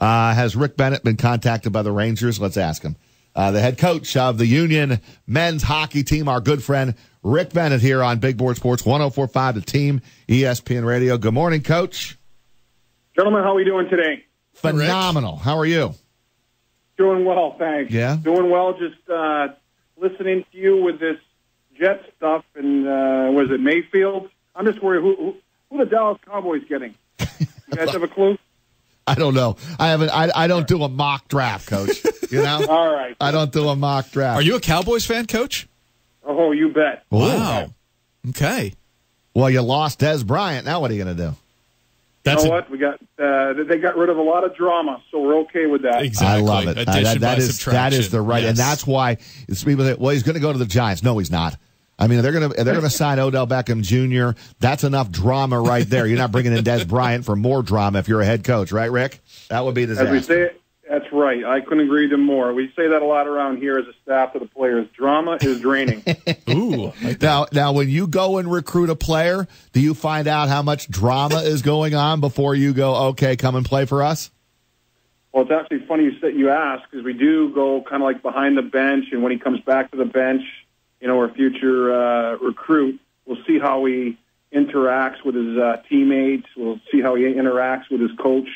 Has Rick Bennett been contacted by the Rangers? Let's ask him. The head coach of the Union men's hockey team, our good friend Rick Bennett here on Big Board Sports 104.5, the team, ESPN Radio. Good morning, Coach. Gentlemen, how are we doing today? Phenomenal. How are you? Doing well, thanks. Yeah? Doing well, just listening to you with this Jet stuff, and was it Mayfield? I'm just worried, who the Dallas Cowboys getting? You guys have a clue? I don't know. I don't do a mock draft, Coach. You know? All right. I don't do a mock draft. Are you a Cowboys fan, Coach? Oh, you bet. Wow. Okay. Well, you lost Des Bryant. Now what are you going to do? You know what? We got they got rid of a lot of drama, so we're okay with that. Exactly. I love it. Addition by that subtraction. is the right, yes. and that's why people say, well, he's going to go to the Giants. No, he's not. I mean, they're going to sign Odell Beckham Jr. That's enough drama right there. You're not bringing in Des Bryant for more drama if you're a head coach, right, Rick? That would be disaster. As we say it, that's right. I couldn't agree to more. We say that a lot around here as a staff to the players. Drama is draining. Ooh. Now, when you go and recruit a player, do you find out how much drama is going on before you go, okay, come and play for us? Well, it's actually funny you ask, because we do go kind of like behind the bench, and when he comes back to the bench, you know, our future recruit, we'll see how he interacts with his teammates. We'll see how he interacts with his coach.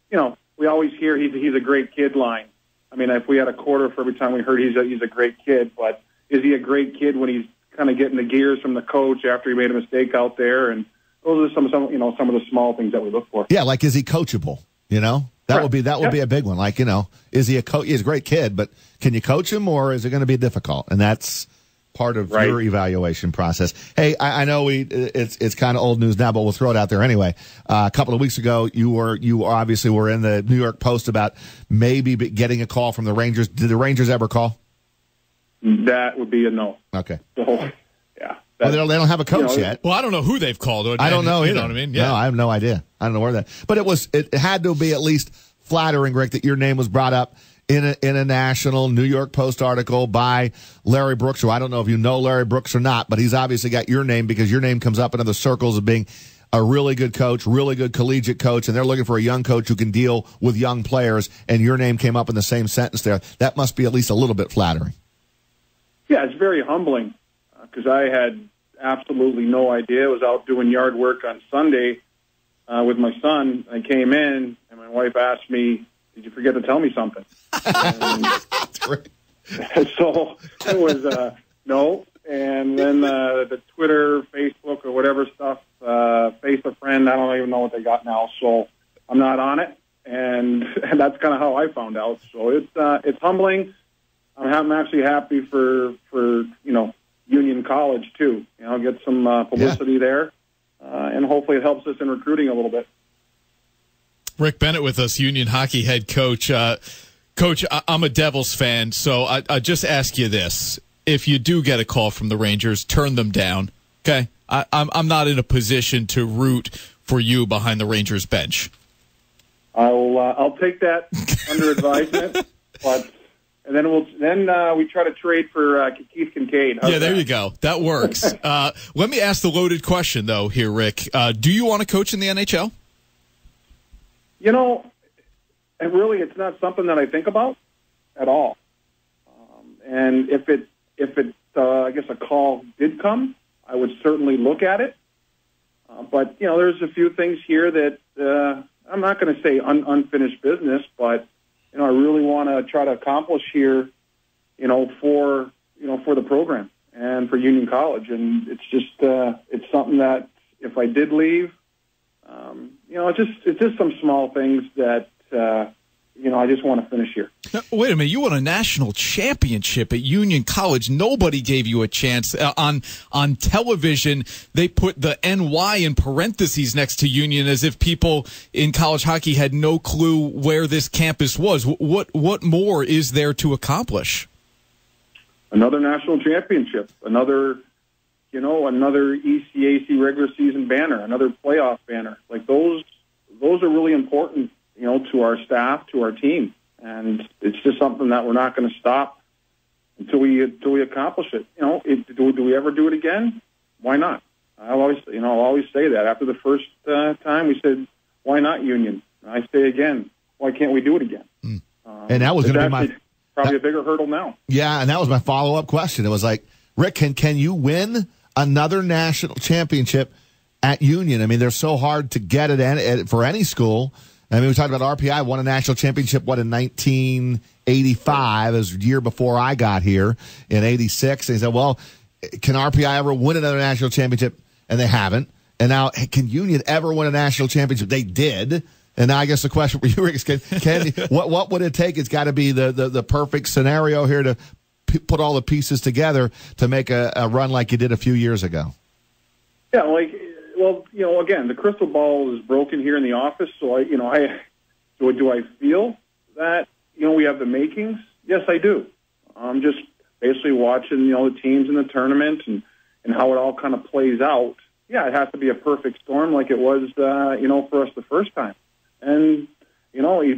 You know, we always hear he's a great kid line. I mean, if we had a quarter for every time we heard he's a great kid, but is he a great kid when he's kind of getting the gears from the coach after he made a mistake out there? And those are some of the small things that we look for. Yeah, like is he coachable? You know, that would be a big one. Like, you know, is he he's a great kid, but can you coach him, or is it going to be difficult? And that's part of your evaluation process. Hey, I know it's kind of old news now, but we'll throw it out there anyway. A couple of weeks ago, you obviously were in the New York Post about maybe getting a call from the Rangers. Did the Rangers ever call? That would be a no. Okay. So, yeah. Well, they don't have a coach yet. Well, I don't know who they've called. I don't know either. You know what I mean? Yeah. No, I have no idea. I don't know where that. But it had to be at least flattering, Rick, that your name was brought up in a national New York Post article by Larry Brooks, who I don't know if you know Larry Brooks or not, but he's obviously got your name because your name comes up in other circles of being a really good coach, really good collegiate coach, and they're looking for a young coach who can deal with young players, and your name came up in the same sentence there. That must be at least a little bit flattering. Yeah, it's very humbling because I had absolutely no idea. I was out doing yard work on Sunday with my son. I came in, and my wife asked me, "Did you forget to tell me something?" So it was no. And then the Twitter, Facebook, or whatever stuff, Face a Friend, I don't even know what they got now. So I'm not on it, and that's kind of how I found out. So it's humbling. I'm actually happy for Union College too. You know, get some publicity there, and hopefully it helps us in recruiting a little bit. Rick Bennett with us, Union hockey head coach. Coach, I'm a Devils fan, so I just ask you this. If you do get a call from the Rangers, turn them down, okay? I'm not in a position to root for you behind the Rangers bench. I'll take that under advisement, and then we try to trade for Keith Kincaid. Yeah, there you go. That works. Let me ask the loaded question, though, here, Rick. Do you want to coach in the NHL? You know, it's not something that I think about at all. And if it, I guess a call did come, I would certainly look at it. But there's a few things here that I'm not going to say unfinished business, but I really want to try to accomplish here, for the program and for Union College. And it's just it's something that if I did leave, it's just some small things that I just want to finish here. Now, wait a minute. You won a national championship at Union College. Nobody gave you a chance. On television, they put the NY in parentheses next to Union as if people in college hockey had no clue where this campus was. What more is there to accomplish? Another national championship, another ECAC regular season banner, another playoff banner. Like those are really important, to our staff, to our team. And it's just something that we're not going to stop until we accomplish it. Do we ever do it again? Why not? I'll always say that. After the first time, we said, "Why not Union?" I say again, why can't we do it again? And that was going to be probably a bigger hurdle now. Yeah, and that was my follow-up question. It was like, Rick, can you win another national championship at Union? I mean, they're so hard to get it for any school. I mean, we talked about RPI won a national championship, in 1985, as the year before I got here, in 86. And he said, well, can RPI ever win another national championship? And they haven't. And now, can Union ever win a national championship? They did. And now I guess the question for you, Rick, is what would it take? It's got to be the perfect scenario here to put all the pieces together to make a run like you did a few years ago. Yeah, again, the crystal ball is broken here in the office. So do I feel that we have the makings? Yes, I do. I'm just basically watching the teams in the tournament and how it all kind of plays out. Yeah, it has to be a perfect storm like it was for us the first time. And,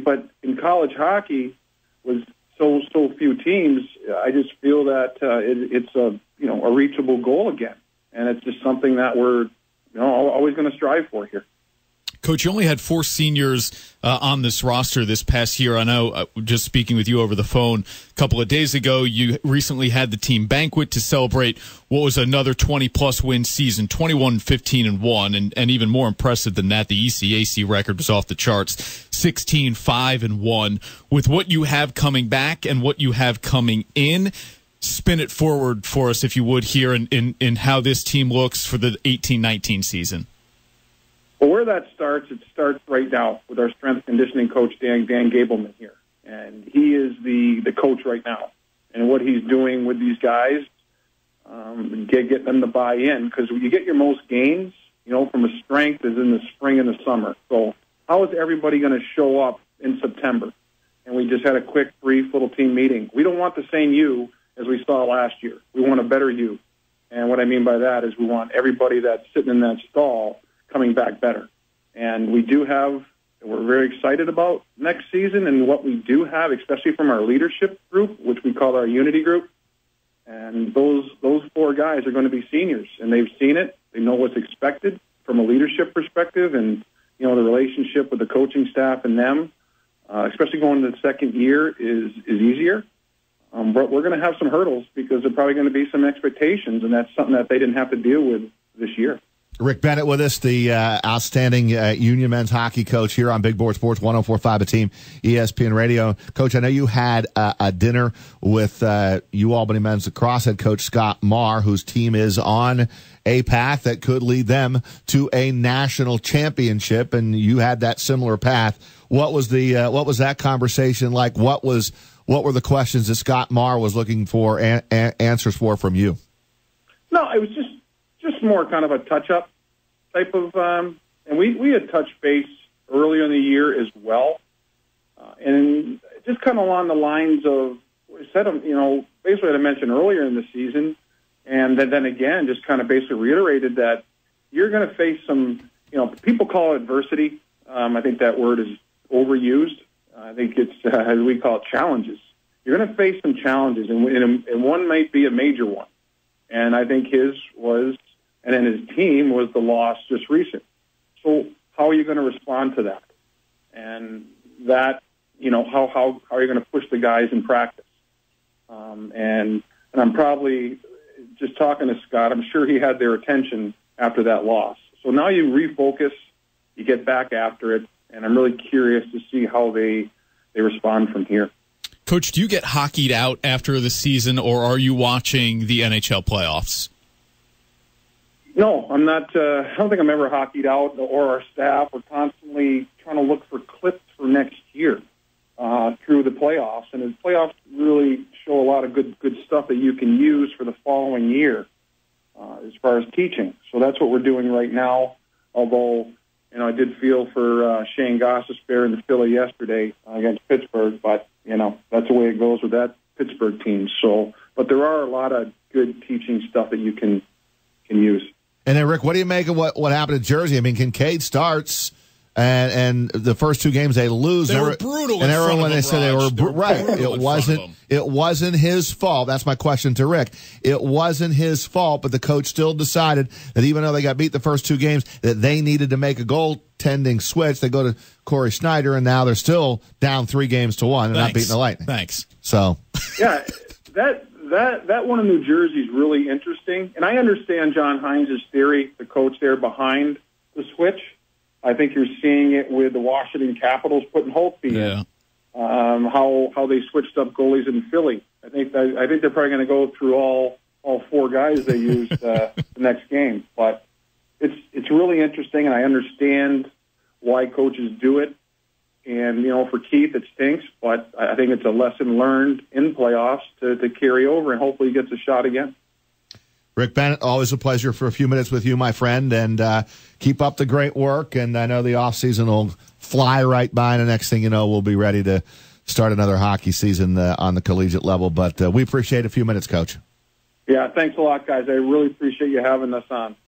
but in college hockey was so few teams, I just feel that it's a reachable goal again. And it's just something that we're, always going to strive for here. Coach, you only had 4 seniors on this roster this past year. I know, just speaking with you over the phone a couple of days ago, you recently had the team banquet to celebrate what was another 20-plus win season, 21-15-1, and even more impressive than that, the ECAC record was off the charts, 16-5-1. With what you have coming back and what you have coming in, spin it forward for us, if you would, here in how this team looks for the 18-19 season. Well, where that starts, it starts right now with our strength conditioning coach, Dan Gableman here. And he is the coach right now. And what he's doing with these guys, get them to buy in. Because when you get your most gains, from a strength is in the spring and the summer. So how is everybody going to show up in September? And we just had a quick, brief little team meeting. We don't want the same you as we saw last year. We want a better you. And what I mean by that is we want everybody that's sitting in that stall coming back better. And we're very excited about next season and what we do have, especially from our leadership group, which we call our unity group. And those 4 guys are going to be seniors, and they've seen it. They know what's expected from a leadership perspective, and, the relationship with the coaching staff and them, especially going to the second year, is easier. But we're going to have some hurdles because there are probably going to be some expectations, and that's something that they didn't have to deal with this year. Rick Bennett with us, the outstanding Union men's hockey coach here on Big Board Sports 104.5 A Team, ESPN Radio. Coach, I know you had a dinner with Albany men's lacrosse head coach Scott Marr, whose team is on a path that could lead them to a national championship, and you had that similar path. What was that conversation like? What were the questions that Scott Marr was looking for answers for from you? No, it was just more kind of a touch-up type of, and we had touched base earlier in the year as well, and just kind of along the lines of basically what I mentioned earlier in the season, and then again just kind of basically reiterated that you're going to face some, people call it adversity. I think that word is overused. I think it's as we call it, challenges. You're going to face some challenges, and one might be a major one, and I think his was. And then his team was the loss just recent. So how are you going to respond to that? And that, how are you going to push the guys in practice? And I'm probably just talking to Scott. I'm sure he had their attention after that loss. So now you refocus, you get back after it, and I'm really curious to see how they respond from here. Coach, do you get hockeyed out after the season, or are you watching the NHL playoffs? No, I'm not. I don't think I'm ever hockeyed out, or our staff. We're constantly trying to look for clips for next year through the playoffs. And the playoffs really show a lot of good stuff that you can use for the following year as far as teaching. So that's what we're doing right now, although, I did feel for Shane Gostisbehere in the Philly yesterday against Pittsburgh, but, that's the way it goes with that Pittsburgh team. So, but there are a lot of good teaching stuff that you can use. And then, Rick, what do you make of what happened in Jersey? I mean, Kincaid starts. And the first two games they lose. They were brutal. And in front everyone of they said they were right. It wasn't his fault. That's my question to Rick. It wasn't his fault, but the coach still decided that even though they got beat the first two games, that they needed to make a goaltending switch. They go to Corey Schneider, and now they're still down 3-1 and not beating the Lightning. Thanks. So yeah, that one in New Jersey is really interesting, and I understand John Hines' theory, the coach there behind the switch. I think you're seeing it with the Washington Capitals putting Holtby in. How they switched up goalies in Philly. I think they're probably going to go through all 4 guys they used the next game. But it's really interesting, and I understand why coaches do it. And for Keith, it stinks, but I think it's a lesson learned in playoffs to carry over, and hopefully he gets a shot again. Rick Bennett, always a pleasure for a few minutes with you, my friend, and keep up the great work. And I know the off season will fly right by, and the next thing you know, we'll be ready to start another hockey season on the collegiate level. But we appreciate a few minutes, Coach. Yeah, thanks a lot, guys. I really appreciate you having us on.